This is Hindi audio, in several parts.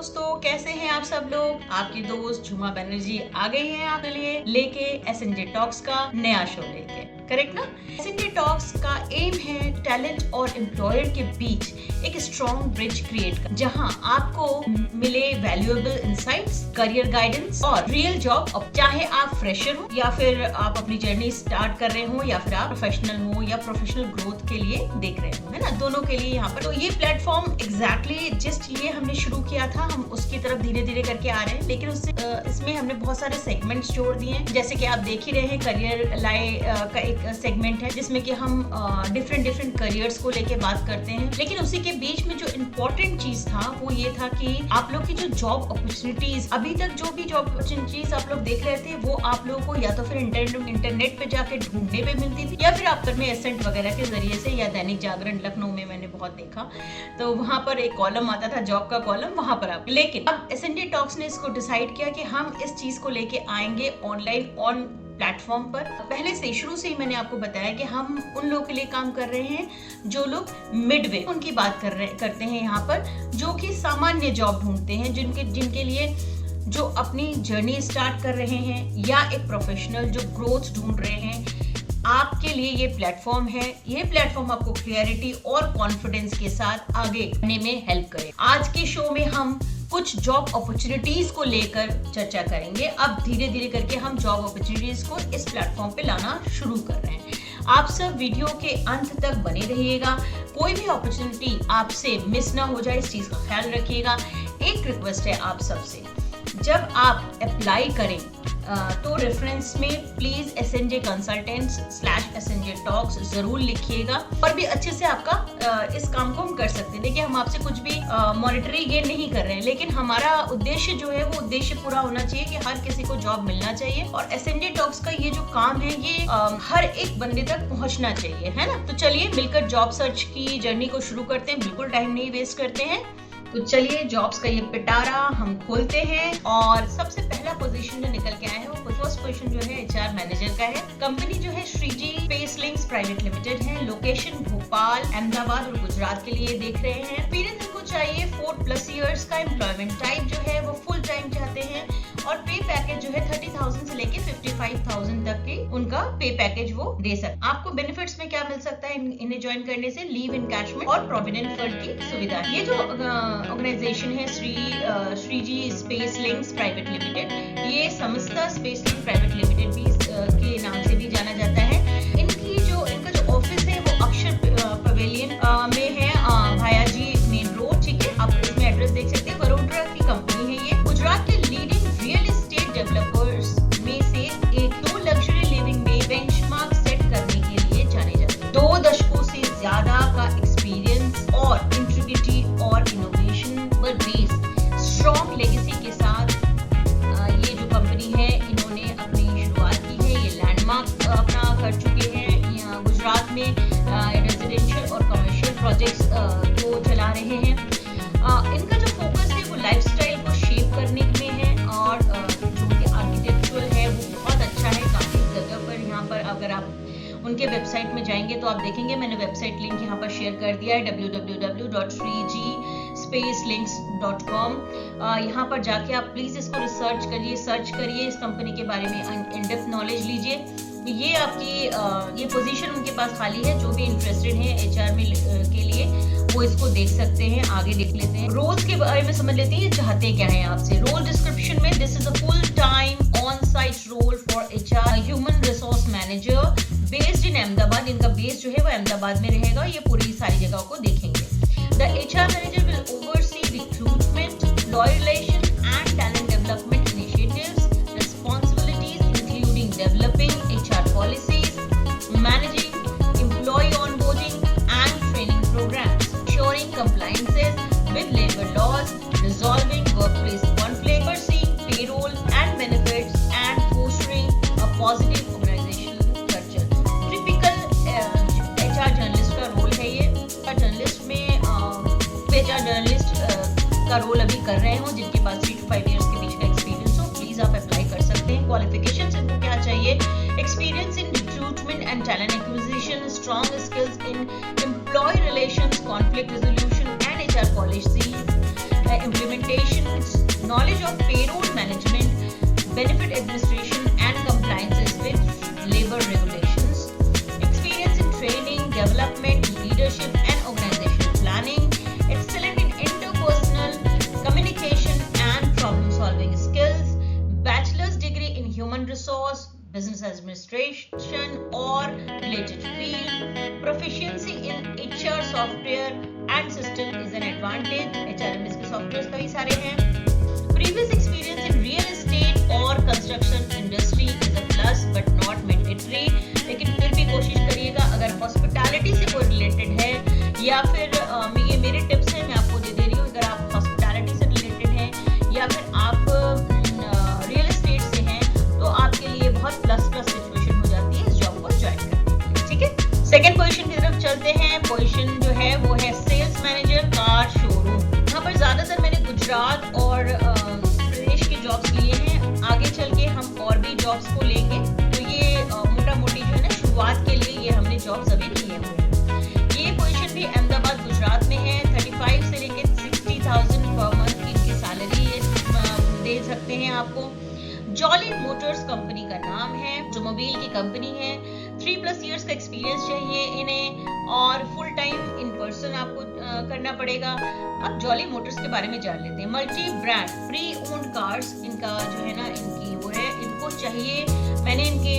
दोस्तों, कैसे हैं आप सब लोग। आपकी दोस्त झुमा बनर्जी आ गई है आपके लिए लेके एसएनजे टॉक्स का नया शो लेके। करेक्ट ना। एसएनजे टॉक्स का एम है टैलेंट और एम्प्लॉयर के बीच एक स्ट्रॉन्ग ब्रिज क्रिएट कर, जहां आपको मिले वैल्यूएबल इंसाइट्स, करियर गाइडेंस और रियल जॉब। चाहे आप फ्रेशर हो या फिर आप अपनी जर्नी स्टार्ट कर रहे हो या फिर आप प्रोफेशनल हो या प्रोफेशनल ग्रोथ के लिए देख रहे हो, है ना, दोनों के लिए यहाँ पर। तो ये प्लेटफॉर्म एग्जैक्टली जस्ट ये हमने शुरू किया था, हम उसकी तरफ धीरे धीरे करके आ रहे हैं, लेकिन उससे इसमें हमने बहुत सारे सेगमेंट्स जोड़ दिए हैं। जैसे कि आप देख ही रहे हैं, करियर लाई का एक सेगमेंट है जिसमें कि हम डिफरेंट करियर्स को लेके बात करते हैं। लेकिन उसी के बीच में जो इम्पोर्टेंट चीज था वो ये था कि आप लोग की जो जॉब अपॉर्चुनिटीज, अभी तक जो भी जॉब अपॉर्चुनिटीज आप लोग देख रहे थे, वो आप लोगों को या तो फिर इंटरनेट पे जाके ढूंढने पे मिलती थी या फिर आप कर में एसेंट वगैरह के जरिए से, या दैनिक जागरण लखनऊ में मैंने बहुत देखा, तो वहां पर एक कॉलम आता था, जॉब का कॉलम, वहां पर आप। लेकिन अब एसएनजे टॉक्स ने इसको डिसाइड किया कि हम इस चीज को लेके आएंगे ऑनलाइन ऑन प्लेटफॉर्म पर। पहले से शुरू से ही मैंने आपको बताया कि हम उन लोगों के लिए काम कर रहे हैं जो लोग मिडवे उनकी बात करते हैं यहाँ पर, जो कि सामान्य जॉब ढूंढते हैं, जिनके लिए जो अपनी जर्नी स्टार्ट कर रहे हैं या एक प्रोफेशनल जो ग्रोथ ढूंढ रहे हैं। आपके लिए ये प्लेटफॉर्म है। ये प्लेटफॉर्म आपको क्लियरिटी और कॉन्फिडेंस के साथ आगे बढ़ने में हेल्प करे। आज के शो में हम कुछ जॉब अपॉर्चुनिटीज को लेकर चर्चा करेंगे। अब धीरे धीरे करके हम जॉब अपॉर्चुनिटीज को इस प्लेटफॉर्म पे लाना शुरू कर रहे हैं। आप सब वीडियो के अंत तक बने रहिएगा, कोई भी अपॉर्चुनिटी आपसे मिस ना हो जाए, इस चीज का ख्याल रखिएगा। एक रिक्वेस्ट है आप सबसे, जब आप अप्लाई करें तो रेफरेंस में प्लीज SNJ Consultants/SNJ Talks जरूर लिखिएगा, और भी अच्छे से आपका इस काम को हम कर सकते हैं। देखिए, हम आपसे कुछ भी मॉनेटरी गेन नहीं कर रहे हैं, लेकिन हमारा उद्देश्य जो है वो उद्देश्य पूरा होना चाहिए कि हर किसी को जॉब मिलना चाहिए, और SNJ Talks का ये जो काम है ये हर एक बंदे तक पहुंचना चाहिए, है ना। तो चलिए मिलकर जॉब सर्च की जर्नी को शुरू करते हैं, बिल्कुल टाइम नहीं वेस्ट करते हैं। तो चलिए जॉब्स का ये पिटारा हम खोलते हैं, और सबसे पहला पोजीशन जो निकल के आया है वो फर्स्ट पोजीशन जो है HR मैनेजर का है। कंपनी जो है Shreeji space links private limited है। लोकेशन भोपाल, अहमदाबाद और गुजरात के लिए देख रहे हैं। एक्सपीरियंस इनको चाहिए 4+ इयर्स का। एम्प्लॉयमेंट टाइप जो है वो फुल टाइम चाहते हैं, और पे पैकेज जो है 30,000 से लेके 55,000 तक की उनका पे पैकेज वो दे सकते। आपको बेनिफिट्स में क्या मिल सकता है इन्हें ज्वाइन करने से? लीव इनकैशमेंट और प्रोविडेंट फंड की सुविधा। ये जो ऑर्गेनाइजेशन है Shreeji space links private limited, ये समस्ता स्पेस लिंक प्राइवेट लिमिटेड भी के नाम से भी जाना जाता है। इनका जो ऑफिस है वो अक्षर पवेलियन में है, भायाजी मेन रोड, ठीक है। आप इसमें एड्रेस देख सकते हैं। वडोदरा की कंपनी है ये। गुजरात के लीडिंग रियल एस्टेट डेवलपर्स में से एक, 2 लग्जरी लिविंग में बेंचमार्क सेट करने के लिए जाने जाते हैं। 2 दशकों से ज्यादा का एक्सपीरियंस और इंटीग्रिटी और इनोवेशन पर बेस्ड स्ट्रॉन्ग लेगेसी के साथ ये जो कंपनी है इन्होंने अपनी शुरुआत की है। ये लैंडमार्क अपना कर चुके हैं। यहाँ गुजरात में रेजिडेंशियल और कमर्शियल प्रोजेक्ट्स को चला रहे हैं। इनका जो फोकस है वो लाइफस्टाइल को शेप करने में है, और जो उनके आर्किटेक्चुरल है वो बहुत अच्छा है। काफी जगह पर यहाँ पर अगर आप उनके वेबसाइट में जाएंगे तो आप देखेंगे, मैंने वेबसाइट लिंक यहाँ पर शेयर कर दिया है, www.3gspacelinks.com। यहाँ पर जाके आप प्लीज इसको सर्च करिए, इस कंपनी के बारे में इन डेप्थ नॉलेज लीजिए। ये आपकी ये पोजीशन उनके पास खाली है। जो भी इंटरेस्टेड है HR में के लिए वो इसको देख सकते हैं। आगे देख लेते हैं, रोल्स के बारे में समझ लेते हैं, चाहते क्या है आपसे। रोल डिस्क्रिप्शन में, this is a full time on site role for HR human resource manager based in Ahmedabad. इनका बेस जो है वो अहमदाबाद में रहेगा। ये पूरी सारी जगहों को देखेंगे। The HR manager will oversee recruitment, employee relation and talent development initiatives, responsibilities including developing HR policies, managing employee onboarding and training programs, ensuring compliances with labor laws, resolving workplace conflict, overseeing payroll and benefits, and fostering a positive organizational culture. Typical HR journalist का रोल है ये। जर्नलिस्ट में HR जर्नलिस्ट का रोल अभी कर रहे हो, जिनके पास 3 to 5 years के बीच का एक्सपीरियंस हो, प्लीज आप अप्लाई कर सकते हैं। क्वालिफिकेशंस इनको क्या चाहिए? Experience in recruitment and talent acquisition, strong skills in employee relations, conflict resolution and HR policy, implementation, knowledge of payroll management, benefit administration and compliances with labor regulations, experience in training, development, leadership and organizational planning, excellent in interpersonal communication and problem solving skills, bachelor's degree in human resource, business administration or related field, proficiency in HR software and system is an advantage. HRMS के सॉफ्टवेयर कई सारे हैं. Previous experience in real estate or construction industry is a plus but not mandatory. लेकिन फिर भी कोशिश करिएगा, अगर हॉस्पिटैलिटी से कोई रिलेटेड है या फिर ये मेरे टिप्स हैं, मैं आपको दे रही हूँ. अगर आप हॉस्पिटैलिटी से रिलेटेड हैं या फिर आप रियल एस्टेट से हैं तो आपके लिए बहुत प्लस सिचुएशन हो जाती है इस जॉब को ज्वाइन करने के लिए. ठीक है, सेकेंड पोजीशन की तरफ चलते हैं. पोजीशन जो है वो है सेल्स मैनेजर कार शोरूम. यहाँ पर ज्यादातर मैंने गुजरात और प्रदेश के जॉब्स लिए हैं. आगे चल के हम और भी जॉब्स को लेंगे, तो ये मोटा मोटी जो है ना शुरुआत के लिए ये हमने जॉब्स अभी लिए हुए हैं. ये पोजीशन भी अहमदाबाद गुजरात में है. 35 से लेकर 60,000 पर मंथ की इनकी सैलरी दे सकते हैं आपको. जॉली मोटर्स कंपनी का नाम है, जो मोबाइल की कंपनी है. 3+ इयर्स का एक्सपीरियंस चाहिए इन्हें और फुल टाइम इन पर्सन आपको करना पड़ेगा. अब जॉली मोटर्स के बारे में जान लेते हैं. Multi brand pre owned cars इनका जो है ना इनकी वो है, इनको चाहिए. मैंने इनके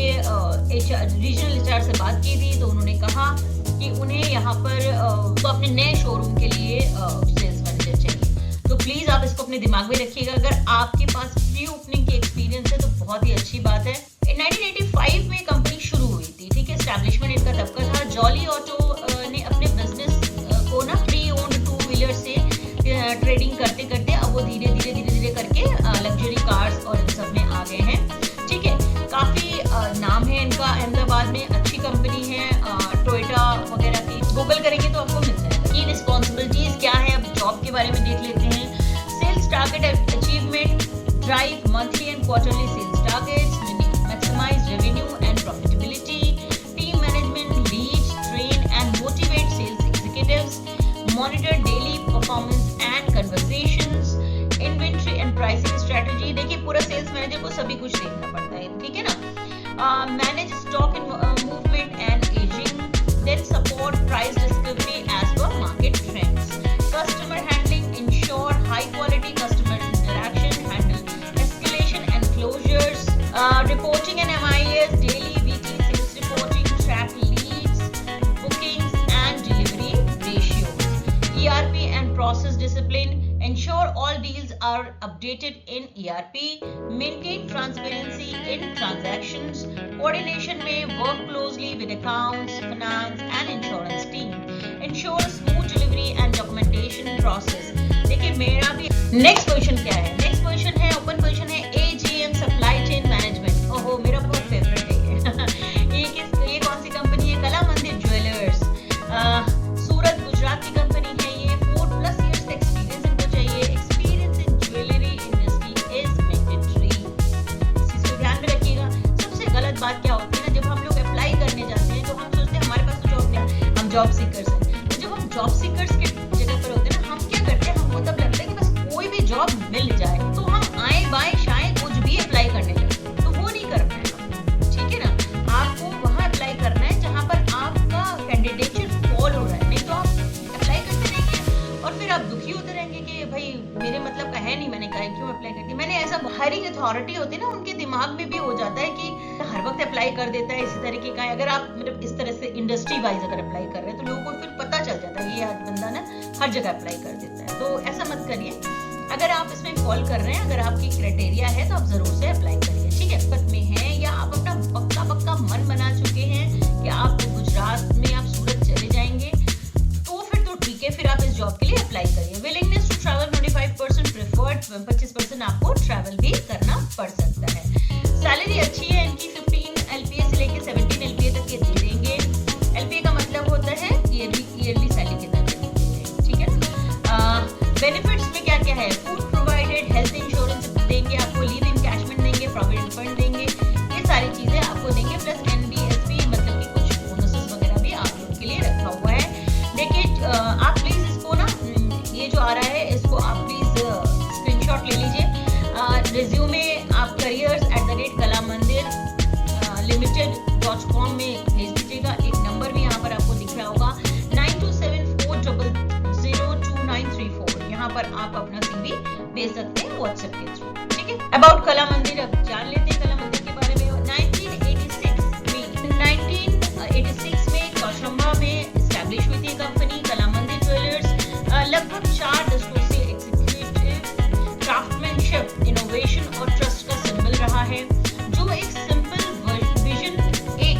रीजनल HR से बात की थी तो उन्होंने कहा कि उन्हें यहाँ पर तो अपने नए शोरूम के लिए सेल्स मैनेजर चाहिए. तो प्लीज आप इसको अपने दिमाग में रखिएगा. अगर आपके पास प्री ओपनिंग की एक्सपीरियंस है तो बहुत ही अच्छी बात है. 1985 में कंपनी शुरू हुई थी. ठीक है, एस्टैब्लिशमेंट इनका तब का था. जॉली ऑटो ने अपने बिजनेस को ना प्री ओन्ड 2 व्हीलर से ट्रेडिंग करते करते अब वो धीरे करके लग्जरी कार्स और इन सब में आ गए हैं. ठीक है, काफी नाम है इनका अहमदाबाद में. अच्छी कंपनी है, टोयोटा वगैरह की गूगल करेंगे तो आपको मिल जाएगा. की रिस्पॉन्सिबिलिटीज क्या है अब जॉब के बारे में देख लेते हैं. Sales target achievement, drive monthly and quarterly sales targets, maximize revenue and profitability, team management, lead, train and motivate sales executives, monitor daily performance and conversations, inventory and pricing strategy. देखिए पूरा सेल्स मैनेजर को सभी कुछ देखना पड़ता है, ठीक है ना. Manage stock movement and aging, then support price discovery as per market trends, customer handling, ensure high quality customer interaction, handle escalation and closures, reporting and MIS, daily weekly sales reporting, track leads, bookings and delivery ratios, ERP and process discipline, ensure all deals are updated in ERP, maintain transparency in transactions, coordination में work closely with accounts, finance and insurance team, ensure smooth delivery and documentation process. देखिए मेरा भी नेक्स्ट पोजीशन क्या है. नेक्स्ट पोजीशन है, ओपन पोजीशन है AGM सप्लाई चेन मैनेजमेंट. ओहो, मेरा बहुत फेवरेट है ये कौन सी कंपनी है? कला मंदिर ज्वेलर्स, सूरत गुजरात की कंपनी है. ये 4+ इयर्स का एक्सपीरियंस इनको चाहिए. Experience in jewellery industry is mandatory. इस चीज को ध्यान में रखिएगा. सबसे गलत बात क्या होती है ना, जब हम लोग अप्लाई करने जाते हैं तो हम सोचते हैं हमारे पास तो जॉब नहीं है, हम जॉब सीकर्स हैं. तो जब हम जॉब सीकर्स के जगह पर होते हैं ना, हम क्या करते हैं, हमको तब लगता है कि बस कोई भी जॉब मिल जाए तो हम आए बाएं शायद कुछ भी अप्लाई करने लगते हैं. तो वो नहीं करना है आपको, ठीक है ना. आपको वहाँ अप्लाई करना है जहाँ पर आपका कैंडिडेचर फॉल हो रहा है. नहीं तो आप अप्लाई करते रहेंगे और फिर आप दुखी होते रहेंगे कि भाई मेरे मतलब का है नहीं, मैंने कहा क्यों अप्लाई करती. मैंने ऐसा हायरिंग अथॉरिटी होती है ना, उनके दिमाग में भी हो जाता है कि हर वक्त अप्लाई कर देता है इसी तरीके का. अगर आप मतलब इस तरह से इंडस्ट्री वाइज अगर अप्लाई कर रहे हैं तो लोगों को फिर पता चल जाता है ये बंदा ना हर जगह अप्लाई कर देता है. तो ऐसा मत करिए. अगर आप इसमें फॉल कर रहे हैं, अगर आपकी क्राइटेरिया है तो आप जरूर से अप्लाई करिए. ठीक है, पद में है या आप अपना पक्का मन बना चुके हैं कि आप गुजरात में आप सूरत चले जाएंगे तो फिर तो ठीक है, फिर आप इस जॉब के लिए अप्लाई करिए. विलिंगनेस टू ट्रैवल 25% प्रेफर्ड, 25% आपको ट्रैवल भी करना पड़ सकता है. सैलरी अच्छी है इनकी. 15 LPA से लेकर 17 LPA तक ये दे देंगे. LPA का मतलब होता है ईयरली सैलरी के तहत देते हैं. ठीक है, बेनिफिट्स में क्या क्या है? फूड प्रोवाइडेड, हेल्थ इंश्योरेंस देंगे आपको, लीव इनकैशमेंट देंगे, प्रोविडेंट फंड देंगे, ये सारी चीजें आपको देंगे. प्लस NBSP मतलब कि कुछ बोनसेस वगैरह भी आप लोग के लिए रखा हुआ है. देखिए आप प्लीज इसको ना, ये जो आ रहा है इसको आप प्लीज स्क्रीनशॉट ले लीजिए। रिज्यूमे आप careers@kalamandir.limited.com में भेज दीजिएगा। एक नंबर भी यहाँ पर आपको दिख रहा होगा 9274002934। यहाँ पर आप अपना CV भेज सकते हैं व्हाट्सएप के थ्रू। ठीक है, अबाउट कला मंदिर अब जान लेते हैं कला मंदिर के बारे में। 1986 में कौशंबा में एस्टैब्लिश हुई थी कंपनी कला मंदिर ज्वेलर्स। लगभग 4 दशकों से एग्जीक्यूटिव क्राफ्टमैनशिप, इनोवेशन और ट्रस्ट का सिंबल रहा है। जो एक सिंपल विजन एक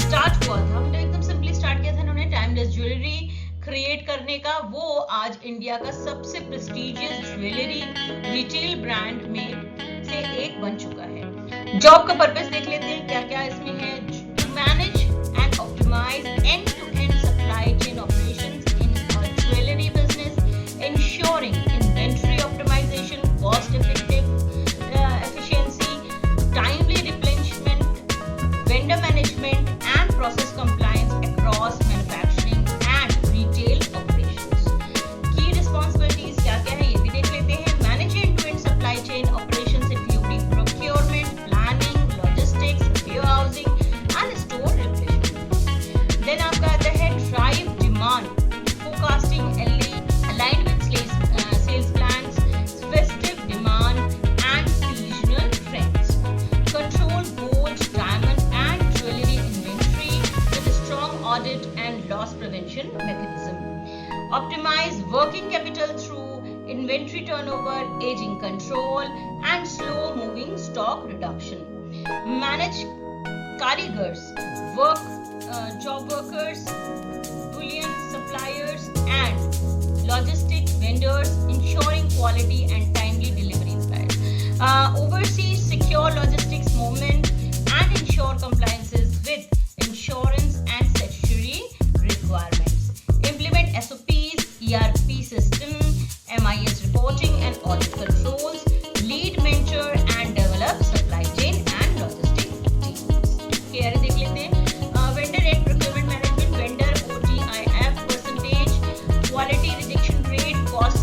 स्टार्ट हुआ था, मतलब एकदम सिंपली स्टार्ट किया था इन्होंने टाइमलेस ज्वेलरी क्रिएट करने का, वो आज इंडिया का सबसे प्रेस्टिजियस ज्वेलरी रिटेल ब्रांड में से एक बन चुका है। जॉब का पर्पस देख लेते हैं क्या क्या इसमें है। To manage and optimise end to end supply chain operations in jewellery business, ensuring inventory optimization, cost efficiency, timely replenishment, vendor management and process compliance across manufacturing and retail operations. Key responsibilities क्या-क्या है ये भी देख लेते हैं। Manage end-to-end supply chain operations including procurement, planning, logistics, warehousing and store replenishment. Then आपका आता है drive demand, forecasting aligned with sales plans, festive demand and seasonal trends. Control gold, diamond and jewelry inventory with a strong audit and loss prevention mechanism. Optimize working capital through inventory turnover, aging control and slow moving stock reduction. Manage karigars, job workers, bullion suppliers and logistic vendors, ensuring quality and timely delivery. Oversee secure logistics movement and ensure compliances with insurance and statutory requirements. Implement SOPs, ERP system, MIS reporting and audit controls. Lead, mentor and develop supply chain and logistic teams. Here देख लेते हैं। Vendor and procurement management, vendor OTIF percentage, quality rejection rate, cost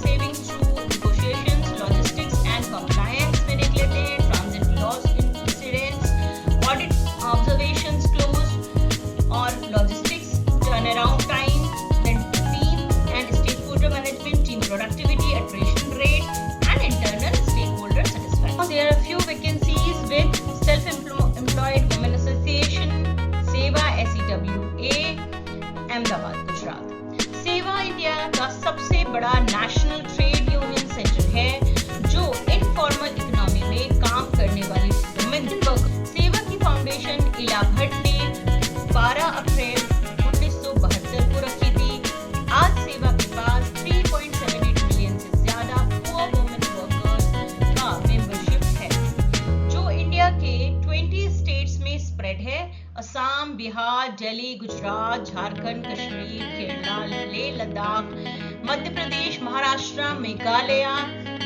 savings through negotiations, logistics and compliance में देख लेते हैं। Transit loss incidents, audit observations closed और logistics turnaround time, then team and stakeholder management, team productivity, attrition rate and internal stakeholder satisfaction. There are a few vacancies with Self-Employed Women Association, सेवा SEWA, अहमदाबाद, गुजरात। सेवा इंडिया का सबसे बड़ा नेशनल ट्रेड यूनियन सेंटर है जो इनफॉर्मल इकोनॉमी में काम करने वाली वुमेन वर्क। सेवा की फाउंडेशन इला भट्ट ने 12 अप्रैल 1972 को रखी थी। आज सेवा के पास 3.78 मिलियन से ज्यादा पुअर वुमेन वर्कर्स का मेंबरशिप है, जो इंडिया के 20 स्टेट्स में स्प्रेड है। असम, बिहार, दिल्ली, गुजरात, झारखंड, कश्मीर, केरला, लेह लद्दाख, मध्य प्रदेश, महाराष्ट्र, मेघालय,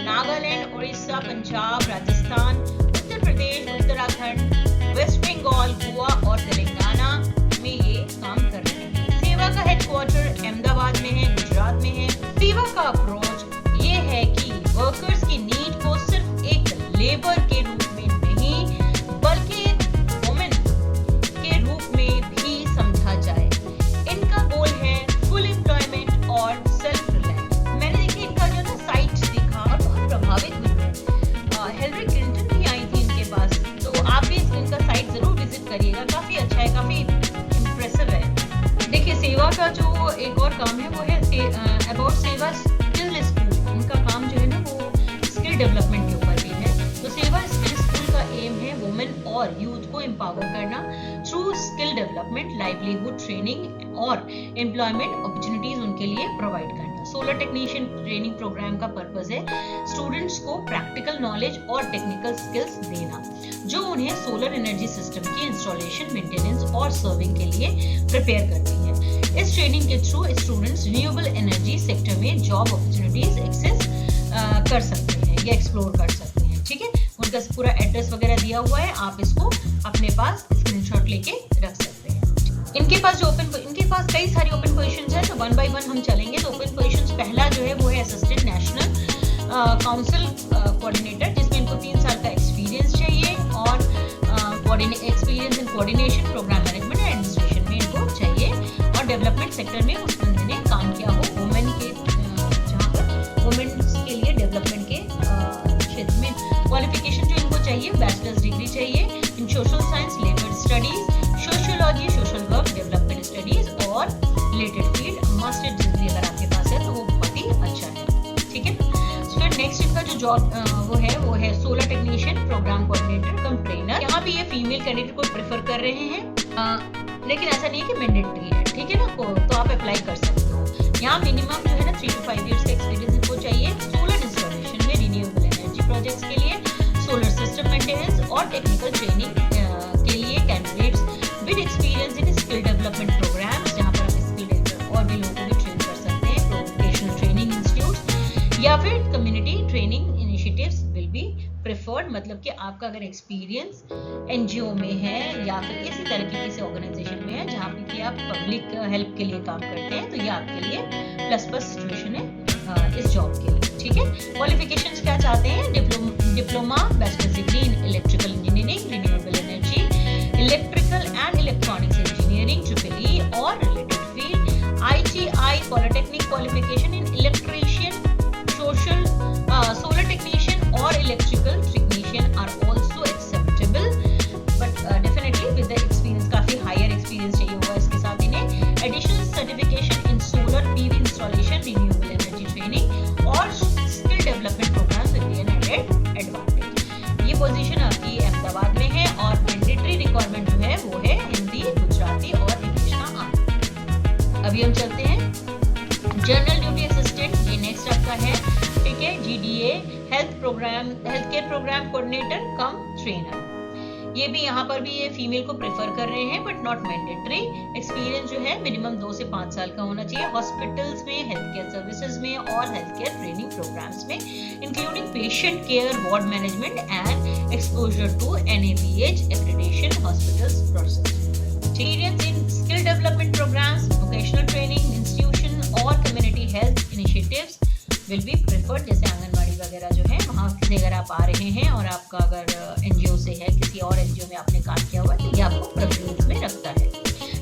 नागालैंड, उड़ीसा, पंजाब, राजस्थान, उत्तर प्रदेश, उत्तराखंड, वेस्ट बंगाल, गोवा और तेलंगाना में ये काम कर रहे हैं। सेवा का हेडक्वार्टर अहमदाबाद में है, गुजरात में है। सेवा का अप्रोच ये है कि वर्कर्स की नीड को सिर्फ एक लेबर के रूप में नहीं बल्कि एक वुमेन के रूप में भी समझा जाए। इनका गोल है फुल एम्प्लॉयमेंट और सेल्फ रिलायंस। मैंने देखिए इनका जो ना साइट देखा और बहुत प्रभावित हुई मैं। हिलरी क्लिंटन भी आई थी इनके पास, तो आप भी इनका साइट जरूर विजिट करिएगा। काफी अच्छा है, काफी इम्प्रेसिव है। देखिए सेवा का जो एक और काम है वो है अबाउट सेवा स्किल स्कूल। इनका काम जो है ना वो स्किल डेवलपमेंट के ऊपर भी है। तो सेवा स्किल स्कूल का एम है वुमेन और यूथ को एम्पावर करना through skill development, livelihood training और एम्प्लॉयमेंट अपॉर्चुनिटीज उनके लिए प्रोवाइड करना। सोलर टेक्नीशियन ट्रेनिंग प्रोग्राम का पर्पस है स्टूडेंट्स को प्रैक्टिकल नॉलेज और टेक्निकल स्किल्स देना जो उन्हें सोलर एनर्जी सिस्टम की इंस्टॉलेशन, मेंटेनेंस और सर्विंग के लिए प्रिपेयर करती है। इस ट्रेनिंग के through students renewable energy sector में जॉब अपॉर्चुनिटीज एक्सेस कर सकते हैं या एक्सप्लोर कर सकते हैं। ठीक है, उनका पूरा एड्रेस वगैरह दिया हुआ है, आप इसको अपने पास स्क्रीनशॉट लेके रख सकते हैं। इनके पास कई सारी ओपन पोजीशंस हैं, तो वन बाय वन हम चलेंगे। तो ओपन पोजीशंस पहला जो है वो है असिस्टेंट नेशनल काउंसिल कोऑर्डिनेटर, जिसमें इनको 3 साल का एक्सपीरियंस चाहिए और experience in coordination, programme management and administration में इनको चाहिए और डेवलपमेंट सेक्टर में उस बंदे ने काम किया हो वुमेन के, जहाँ पर वुमेन के लिए डेवलपमेंट के क्षेत्र में। क्वालिफिकेशन जो इनको चाहिए, बैचलर्स डिग्री चाहिए in social science, labour studies, sociology, social work, development studies और रिलेटेड फील्ड। मास्टर डिग्री अगर आपके पास है तो वो बहुत ही अच्छा है, ठीक है। फिर नेक्स्ट इनका जो जॉब वो है solar technician, programme coordinator cum trainer. यहाँ भी ये फीमेल कैंडिडेट को प्रेफर कर रहे हैं, लेकिन ऐसा नहीं है कि मैंडेटरी है, ठीक है ना, तो आप अप्लाई कर सकते हो। यहाँ मिनिमम जो है ना 3 to 5 इयर्स का एक्सपीरियंस इनको चाहिए सोलर इंस्टॉलेशन में, रिन्यूएबल एनर्जी प्रोजेक्ट्स के लिए, सोलर सिस्टम मेंटेनेंस और टेक्निकल ट्रेनिंग के लिए candidates with experience in skill development programmes, जहाँ पर आप स्किल और भी लोगों को भी ट्रेन कर सकते हैं, प्रोफेशनल ट्रेनिंग इंस्टीट्यूट या फिर community training initiatives will be preferred. मतलब कि आपका अगर एक्सपीरियंस एनजीओ में है या फिर इसी तरह की किसी ऑर्गेनाइजेशन में है जहाँ पे कि आप पब्लिक हेल्प के लिए काम करते हैं, तो ये आपके लिए प्लस सिचुएशन है इस जॉब के लिए, ठीक है। क्वालिफिकेशंस क्या चाहते हैं, diploma, bachelors degree in electrical engineering, renewable energy, electrical and electronics engineering, triple E और related field, ITI polytechnic qualification in electrician, solar technician और electrical technician are also acceptable, but definitely with the experience, काफी हायर एक्सपीरियंस चाहिए होगा इसके साथ इन्हें। Additional certification in solar PV installation, renewable energy training और skill development programs will be an added advantage. ये पोजीशन आपकी अहमदाबाद में है और मैंडेटरी रिक्वायरमेंट जो है वो है हिंदी, गुजराती और इंग्लिश का आना। अभी हम चलते हैं जनरल ड्यूटी असिस्टेंट, ये नेक्स्ट आपका है, ठीक है। GDA health care program coordinator cum trainer, ये भी यहाँ पर भी ये फीमेल को प्रेफर कर रहे हैं बट नॉट मैंडेटरी। एक्सपीरियंस जो है मिनिमम 2 से 5 साल का होना चाहिए हॉस्पिटल्स में, हेल्थ केयर सर्विसेज में और हेल्थ केयर ट्रेनिंग प्रोग्राम्स में, including patient care, ward management and exposure to NABH accreditation hospitals process. Experience in skill development programs, vocational training institution और community health initiatives will be preferred. जैसे आंगनबाड़ी वगैरह जो है वहाँ से अगर आप आ रहे हैं और आपका अगर एनजीओ से है, किसी और एनजीओ में आपने काम किया हुआ है, तो ये आपको प्रेफरेंस में रखता है,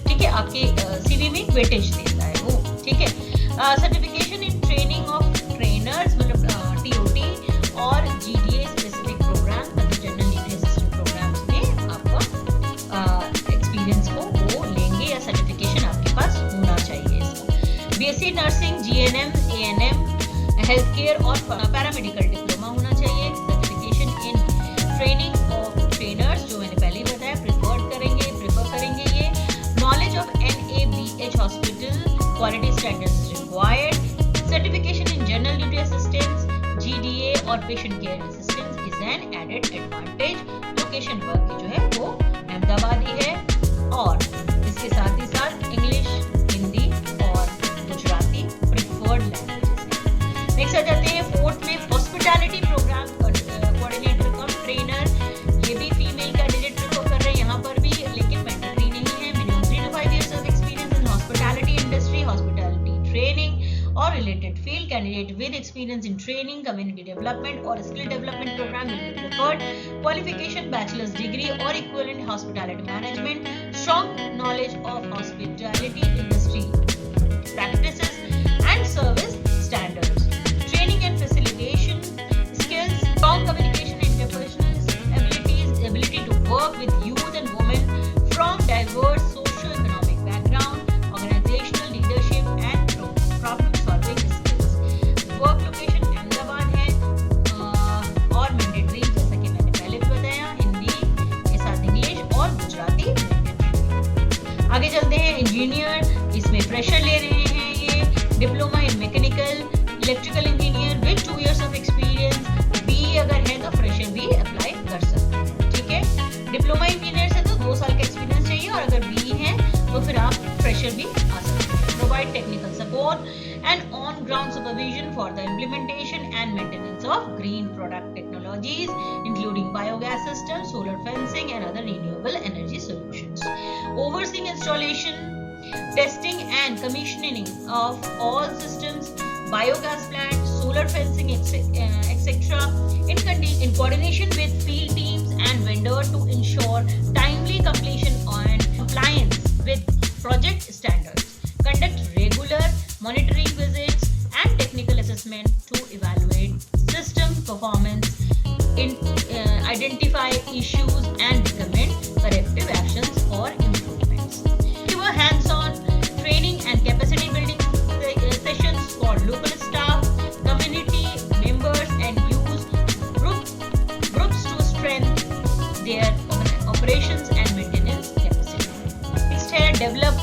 ठीक है। आपके CV में वेटेज देता है वो, ठीक है। Certification in training of trainers, मतलब TOT और GDA स्पेसिफिक प्रोग्राम, मतलब जनरल ड्यूटी असिस्टेंट प्रोग्राम्स में आपका एक्सपीरियंस को वो लेंगे या सर्टिफिकेशन आपके पास होना चाहिए इसका। BSc nursing, GNM, ANM, health care और पैरामेडिकल डिप्लोमा होना चाहिए। Certification in training of trainers, जो मैंने पहले ही बताया, प्रेफर करेंगे ये। Knowledge of NABH hospital quality standards required. Certification in general duty assistance, GDA और patient care assistance is an added advantage. Location work की जो है वो अहमदाबाद ही है और इसके साथ ही साथ इंग्लिश, हिंदी और गुजराती प्रिफर्ड लैंग्वेजेस है। नेक्स्ट आ जाते हैं फोर्थ में, hospitality programme coordinator cum trainer, ये भी फीमेल कैंडिडेट प्रेफर कर रहे हैं यहाँ पर भी, लेकिन मैंडेटरी नहीं है। Minimum 3 to 5 years of experience in hospitality industry, hospitality training और related field. Candidate with experience in training, community development और skill development program will be preferred. Qualification bachelors degree और equivalent hospitality management, strong knowledge of hospitality industry practices and service standards, training and facilitation skills, strong communication and interpersonal ability to work with youth and women from diverse socio-economic background, organizational leadership and problem solving skills. Work location Ahmedabad है और मैंडेटरी, जैसा कि मैंने पहले भी बताया, हिंदी के साथ इंग्लिश और गुजराती। आगे चलते हैं इंजीनियर, इसमें फ्रेशर ले रहे हैं ये, diploma in mechanical electrical engineer with 2 years of experience. BE अगर है तो फ्रेशर भी अप्लाई कर सकते हैं, ठीक है। डिप्लोमा इंजीनियर से तो 2 साल का एक्सपीरियंस चाहिए और अगर BE है तो फिर आप फ्रेशर भी आ सकते हैं। Provide technical support and on ground supervision for the implementation and maintenance of green product technologies including biogas system, solar fencing and other renewable energy solutions. Overseeing installation, testing and commissioning of all systems, biogas plant, solar fencing, etc. In coordination with field teams and vendor to ensure timely completion and compliance with project standards. Conduct regular monitoring visits and technical assessment to evaluate system performance, identify issues and recommend corrective actions or improvements. Give a hands-on training and capacity building sessions for local staff, community members, and use groups to strengthen their operations and maintenance capacity. Next है, develop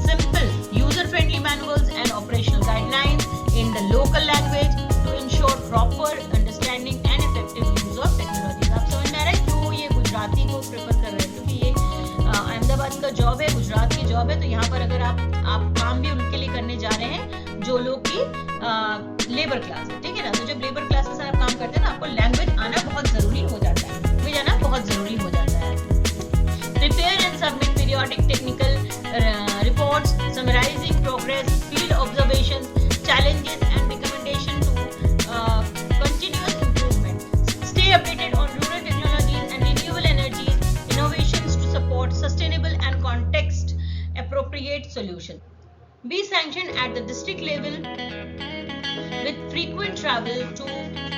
simple user-friendly manuals and operational guidelines in the local language to ensure proper understanding and effective use of technology. आप समझ में आ रहा है क्यों ये गुजराती को प्रेफर कर रहे हैं, क्योंकि ये अहमदाबाद का जॉब है, गुजरात की जॉब है, तो यहाँ पर अगर आप काम भी उनके लिए करने जा रहे हैं जो लोग की लेबर क्लास है, ठीक है ना। तो जब लेबर क्लास के साथ आप काम करते हैं ना, आपको लैंग्वेज आना बहुत जरूरी हो जाता है, लैंग्वेज आना बहुत जरूरी हो जाता है। Prepare and submit periodic technical reports summarizing progress, field observations, challenges and recommendation to continuous improvement. Stay updated on rural technologies and renewable energies, innovations to support sustainable and context appropriate solutions. Be sanctioned at the district level with frequent travel to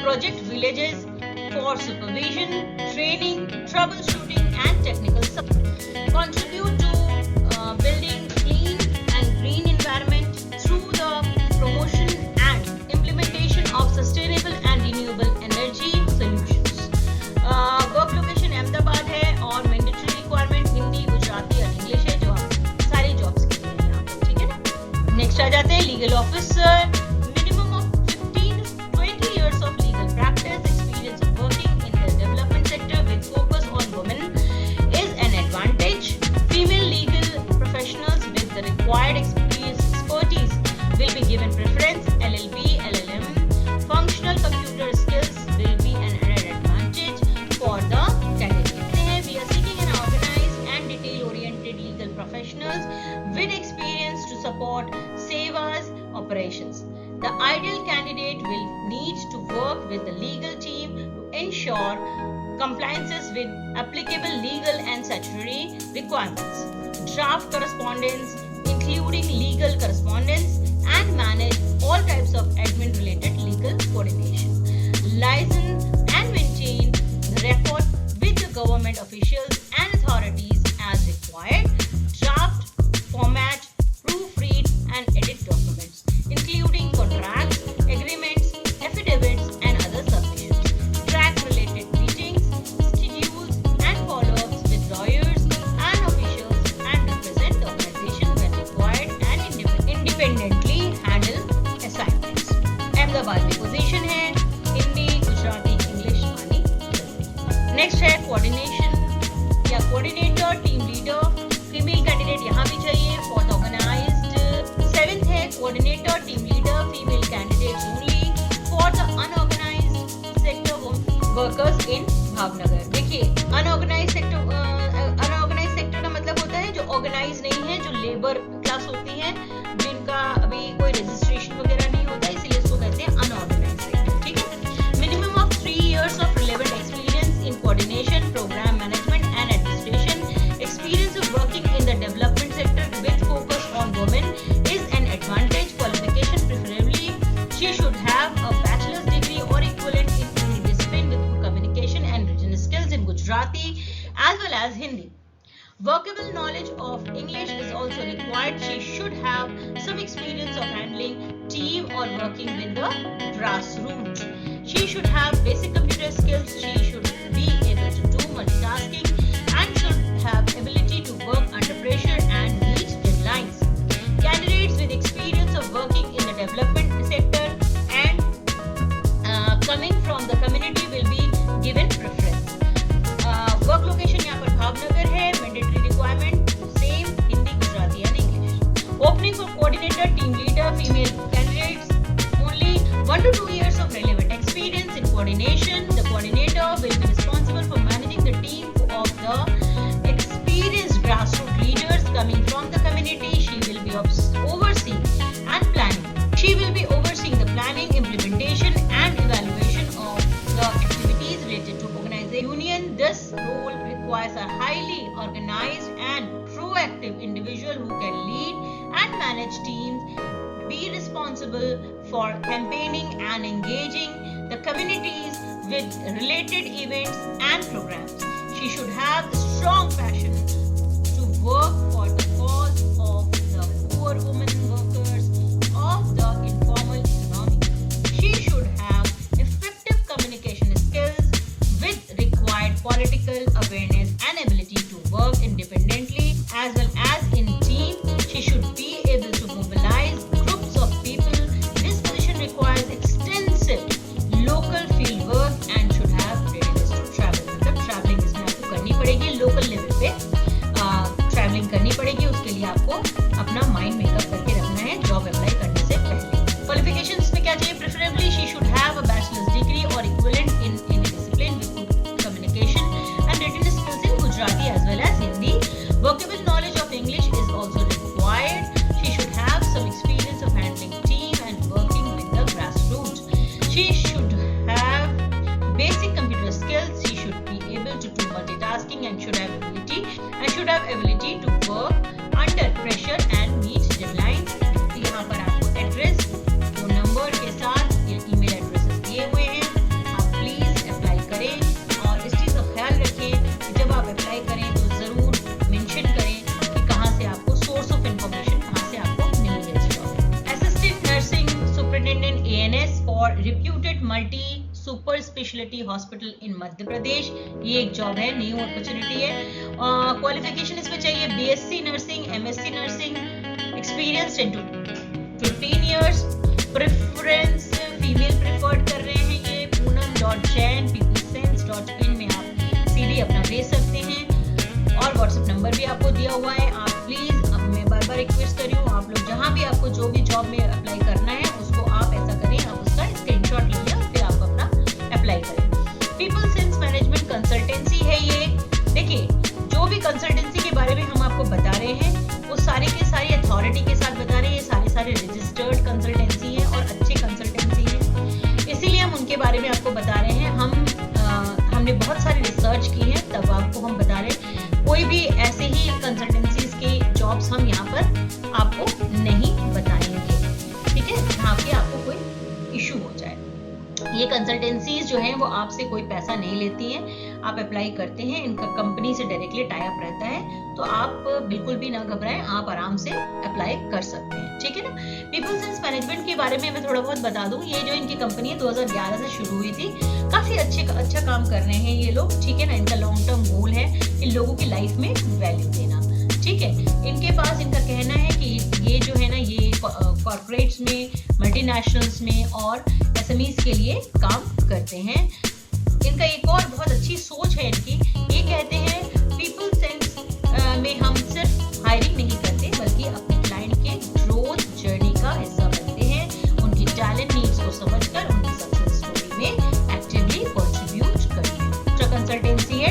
project villages for supervision, training, troubleshooting and technical support. Contribute to building clean and green environment through the promotion and implementation of sustainable and renewable energy solutions. Work location Ahmedabad है और mandatory requirement हिंदी, गुजराती और इंग्लिश है, जो आप सारी जॉब्स के लिए यहाँ पर, ठीक है ना। नेक्स्ट आ जाते हैं legal officer. Minimum of 15 to 20 years of legal practice, experience of working in the development sector with focus on women is an advantage. Female legal professionals with the required expertise will be given preference. LLB, LLM, functional computer skills will be an added advantage for the candidate. We are seeking an organized and detail-oriented legal professionals with experience to support Seva's operations. The ideal candidate will need to work with the legal team to ensure compliances with applicable legal and statutory requirements. Draft correspondence, including legal correspondence, and manage all types of admin-related legal coordination. License and maintain the record with the government officials and authorities as required. Draft, format, proofread, and edit documents, including contracts, agreements, affidavits, and other submissions. Track related meetings, schedules, and follow-ups with lawyers and officials, and represent the organization when required, and independently handle assignments. Ahmedabad में पोजीशन है, हिंदी, गुजराती, इंग्लिश आनी जरूरी। नेक्स्ट है कोऑर्डिनेशन या coordinator, team leader, female candidate यहाँ भी चाहिए। Fourth organised. सेवेंथ है coordinator, team leader, female candidate only for the unorganised sector workers in Bhavnagar. देखिए अनऑर्गेनाइज्ड सेक्टर का मतलब होता है जो ऑर्गेनाइज नहीं है, जो लेबर क्लास होती है, जिनका अभी कोई रजिस्ट्रेशन वगैरह नहीं होता, इसीलिए इसको कहते हैं अनऑर्गेनाइज्ड सेक्टर, ठीक है। Minimum of 3 years of relevant experience in coordination, program management and administration. Experience of working in the development sector with focus on women is an advantage. Qualification preferably she should have a bachelor's degree or equivalent in any discipline with good communication and written skills in Gujarati as well as Hindi. Workable knowledge of English is also required. She should have some experience of handling team or working with the grassroots. She should have basic computer skills. She should be able to do multitasking and should have ability to work under pressure and meet deadlines. Candidates with experience of working in the development sector and coming from the community will be given preference. Work location यहाँ पर भावनगर है। Mandatory requirement same Hindi, Gujarati and English. Opening for coordinator, team leader, female candidates only 1 to 2 years of relevant experience in coordination. The coordinator will be responsible for managing the team of the experienced grassroots leaders coming from the community. She will be overseeing and planning. She will be overseeing for campaigning and engaging the communities with related events and programs. She should have a strong passion to work for the cause of the poor women workers of the informal economy. She should have effective communication skills with required political awareness and ability to work independently as well as in team. She should be able to mobilize groups of people. This position requires extensive local field work and should have readiness to travel. मतलब traveling इसमें आपको करनी पड़ेगी, local level पे traveling करनी पड़ेगी. उसके लिए आपको अपना mind makeup करके रखना है job apply करने से पहले. Qualifications में क्या चाहिए? Preferably she should have a bachelor's degree or equivalent in a discipline with good communication and written skills in Gujarati as well as Hindi. Workable knowledge of English is also required. She should have some experience of handling team and working with the grassroots. She should have basic computer skills. She should be able to do multitasking and should have ability to work under pressure and meet deadlines. यहाँ पर आपको एड्रेस, फोन नंबर के साथ ये ईमेल एड्रेसेस दिए हुए हैं. आप प्लीज अप्लाई करें और इस चीज़ का ख्याल रखें कि जब आप अप्लाई करें तो ज़रूर मेंशन करें कि कहाँ से आपको सोर्स ऑफ इंफॉर्मेशन कहाँ से आपको मिली है job. Assistant nursing superintendent ANS for reputed multi super speciality hospital in Madhya Pradesh. ये एक जॉब है, न्यू अपॉर्चुनिटी है. क्वालिफिकेशन इसमें चाहिए BSc nursing, MSc nursing, experience 10 to 15 years. Preference female preferred कर रहे हैं ये. poonam.jain peoplesense.in में आप CV अपना भेज सकते हैं और व्हाट्सएप नंबर भी आपको दिया हुआ है. आप प्लीज, अब मैं बार बार रिक्वेस्ट कर रही हूँ, आप लोग जहाँ भी आपको जो भी जॉब में अप्लाई करना है उसको आप ऐसा करें, आप उसका स्क्रीनशॉट लीजिए फिर आप अपना अप्लाई करें. पीपल सेंस मैनेजमेंट कंसल्टेंसी है ये. देखिए, जो भी कंसल्टेंसी के बारे में हम आपको बता रहे हैं वो सारी की सारी अथॉरिटी के साथ बता रहे हैं. ये सारे रजिस्टर्ड कंसल्टेंसी है और अच्छी कंसल्टेंसी है, इसीलिए हम उनके बारे में आपको बता रहे हैं. हमने बहुत सारी रिसर्च की है तब आपको हम बता रहे हैं. कोई भी ऐसे ही कंसल्टेंसीज के जॉब्स हम यहाँ पर आपको नहीं बताएंगे, ठीक है, जहाँ पे आपको कोई इशू हो जाए. ये कंसल्टेंसीज जो हैं वो आपसे कोई पैसा नहीं लेती हैं. आप अप्लाई करते हैं, इनका कंपनी से डायरेक्टली टाई अप रहता है, तो आप बिल्कुल भी ना घबराएं, आप आराम से अप्लाई कर सकते हैं, ठीक है ना. पीपल सेंस मैनेजमेंट के बारे में मैं थोड़ा बहुत बता दूं. ये जो इनकी कंपनी है 2011 से शुरू हुई थी. काफी अच्छा काम कर रहे हैं ये लोग, ठीक है ना. इनका लॉन्ग टर्म गोल है इन लोगों की लाइफ में वैल्यू देना, ठीक है. इनके पास इनका कहना है कि ये जो है ना, ये कॉर्पोरेट्स में, मल्टीनेशनल्स में और SMEs के लिए काम करते हैं. इनका एक और बहुत अच्छी सोच है इनकी. ये कहते हैं पीपल सेंस में हम सिर्फ हायरिंग नहीं करते बल्कि अपने क्लाइंट के ग्रोथ जर्नी का हिस्सा बनते हैं. उनकी टैलेंट नीड्स को समझकर उनकी सक्सेस स्टोरी में एक्टिवली कंट्रीब्यूट करते हैं. जो कंसल्टेंसी है ये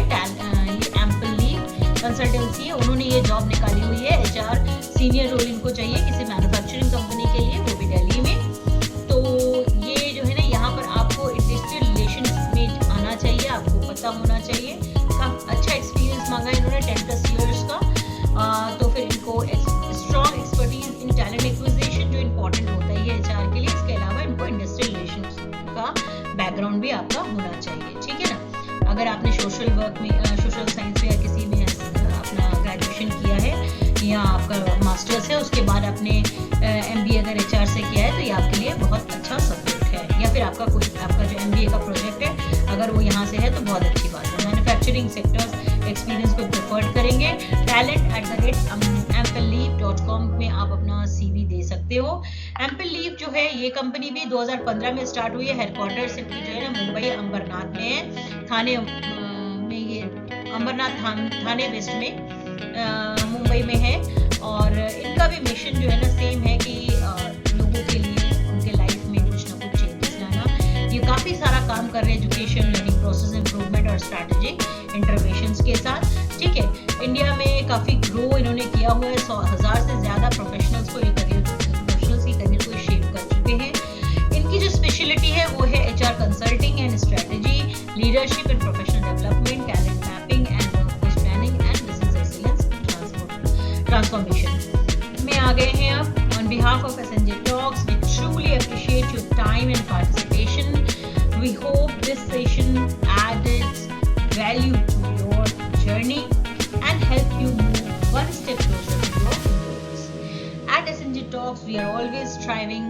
एम्पल लीव कंसल्टेंसी है. उन्होंने ये जॉब निकाली हुई है. HR सीनियर रोल इनको चाहिए किसी मैन्युफैक्चरिंग कंपनी के लिए, वो भी दिल्ली में. तो ये जो है ना, यहाँ पर आपको इंडस्ट्रियल रिलेशंस में आना चाहिए, आपको पता होना चाहिए. काफी अच्छा एक्सपीरियंस मांगा इन्होंने 10+ years का. तो फिर इनको strong expertise in talent acquisition जो इंपॉर्टेंट होता है HR के लिए. इसके अलावा इनको इंडस्ट्रियल रिलेशंस का बैकग्राउंड भी आपका होना चाहिए, ठीक है ना. अगर आपने सोशल वर्क में, सोशल साइंस में या किसी में अपना ग्रेजुएशन किया है या आपका मास्टर्स है, उसके बाद आपने MBA अगर HR से किया है तो ये आपके लिए बहुत अच्छा सब्जेक्ट है. या फिर आपका जो MBA का प्रोजेक्ट है अगर वो यहाँ से है तो बहुत अच्छी बात है. मैन्युफैक्चरिंग सेक्टर्स एक्सपीरियंस को प्रेफर्ड करेंगे. talent@ampleLeave.com में आप अपना CV दे सकते हो. एम्पल लीव जो है ये कंपनी भी 2015 में स्टार्ट हुई है. हेडक्वार्टर्स इनकी जो है ना मुंबई अंबरनाथ में है. थाने में ये अंबरनाथ थाने वेस्ट में मुंबई में है. और इनका भी मिशन जो है ना सेम है कि लोगों के लिए उनके लाइफ में कुछ ना कुछ चेंजेस लाना. ये काफ़ी सारा काम कर रहे हैं एजुकेशन, लर्निंग प्रोसेस इंप्रूवमेंट और स्ट्रैटेजिक इंटरवेंशंस के साथ, ठीक है. इंडिया में काफ़ी ग्रो इन्होंने किया हुआ है. 100,000 से ज़्यादा प्रोफेशनल्स की करियर को शेप कर चुके हैं. इनकी जो स्पेशलिटी है वो है HR consulting and strategy, leadership and professional development, talent mapping and workforce planning and business excellence transformation में आ गए हैं. अब on behalf of SNJ Talks, we truly appreciate your time and participation. We hope this session added value to your journey and help you move one step closer to your goals. At SNJ Talks, we are always striving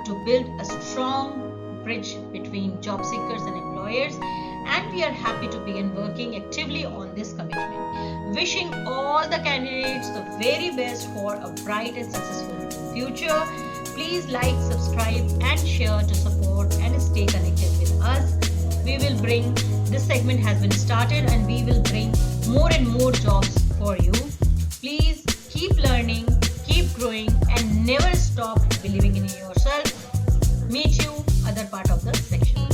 to build a strong bridge between job seekers and employers, and we are happy to begin working actively on this commitment. Wishing all the candidates the very best for a bright and successful future. Please like, subscribe and share to support and stay connected with us. We will bring, this segment has been started and we will bring more and more jobs for you. Please keep learning, keep growing and never stop believing in yourself. Meet you other part of the section.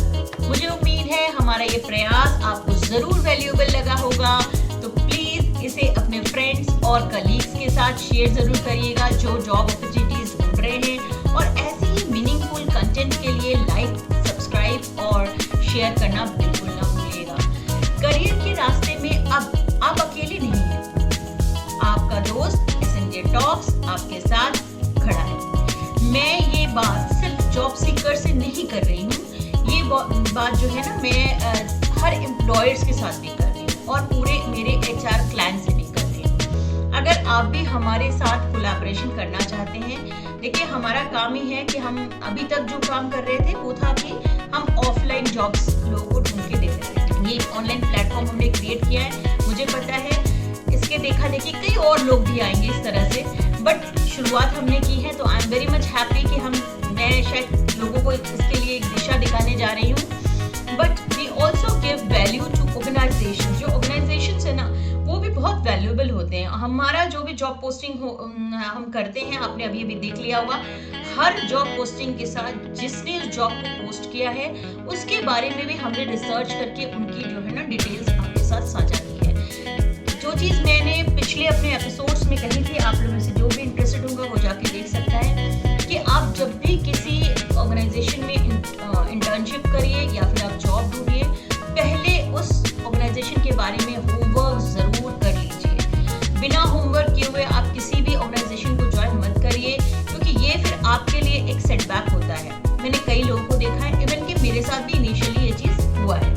मुझे उम्मीद है हमारा ये प्रयास आपको जरूर वैल्यूएबल लगा होगा, तो प्लीज इसे अपने फ्रेंड्स और कलीग्स के साथ शेयर जरूर करिएगा जो जॉब अपॉर्चुनिटीज ढूंढ रहे हैं, और ऐसे ही मीनिंगफुल कंटेंट के लिए लाइक, सब्सक्राइब और शेयर करना बिल्कुल ना भूलिएगा। करियर के रास्ते में अब आप अकेले नहीं हैं, आपका दोस्त SNJ टॉक्स आपके साथ खड़ा है। मैं ये बात सिर्फ जॉब सीकर से नहीं कर रही हूँ, ये बात जो है ना मैं हर एम्प्लॉयर्स के साथ भी कर रही हूँ और पूरे मेरे HR क्लाइंट से भी कर रही हूँ। अगर आप भी हमारे साथ कोलैबोरेशन करना चाहते हैं, देखिए हमारा काम ही है कि हम अभी तक जो काम कर रहे थे वो था कि हम ऑफलाइन जॉब्स लोगों को ढूंढ के देते थे। ये ऑनलाइन प्लेटफॉर्म हमने क्रिएट किया है, मुझे पता है इसके देखा देखी कई और लोग भी आएंगे इस तरह से, बट शुरुआत हमने की है, तो I am very much happy कि मैं शायद लोगों को इसके लिए एक दिशा दिखाने जा रही हूँ। But we also give value to organisation. जो ऑर्गेनाइजेशंस है ना वो भी बहुत वैल्यूएबल होते हैं। हमारा जो भी जॉब पोस्टिंग हम करते हैं, आपने अभी अभी देख लिया होगा, हर जॉब पोस्टिंग के साथ जिसने उस जॉब को पोस्ट किया है उसके बारे में भी हमने रिसर्च करके उनकी जो है ना डिटेल्स आपके साथ साझा की है। जो चीज़ मैंने पिछले अपने एपिसोड्स में कही थी, आप लोगों में से जो भी इंटरेस्टेड होगा वो जाके देख सकता है कि आप जब भी किसी ऑर्गेनाइजेशन में इंटर्नशिप करिए या फिर आप जॉब ढूंढिए, पहले उस ऑर्गेनाइजेशन के बारे में होमवर्क जरूर कर लीजिए। बिना होमवर्क किए हुए आप किसी भी ऑर्गेनाइजेशन को ज्वाइन मत करिए, क्योंकि ये फिर आपके लिए एक सेटबैक होता है। मैंने कई लोगों को देखा है, इवन कि मेरे साथ भी इनिशियली ये चीज़ हुआ है।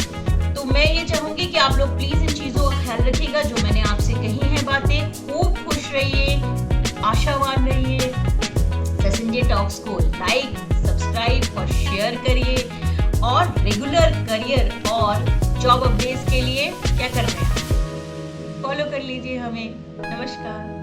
तो मैं ये चाहूँगी कि आप लोग प्लीज़ इन चीज़ों का ख्याल रखिएगा जो मैंने आपसे कही हैं बातें। खूब खुश रहिए, आशावान रहिए। SNJ टॉक्स को लाइक, सब्सक्राइब और शेयर करिए, और रेगुलर करियर और जॉब अपडेट्स के लिए क्या करना है, फॉलो कर लीजिए हमें। नमस्कार।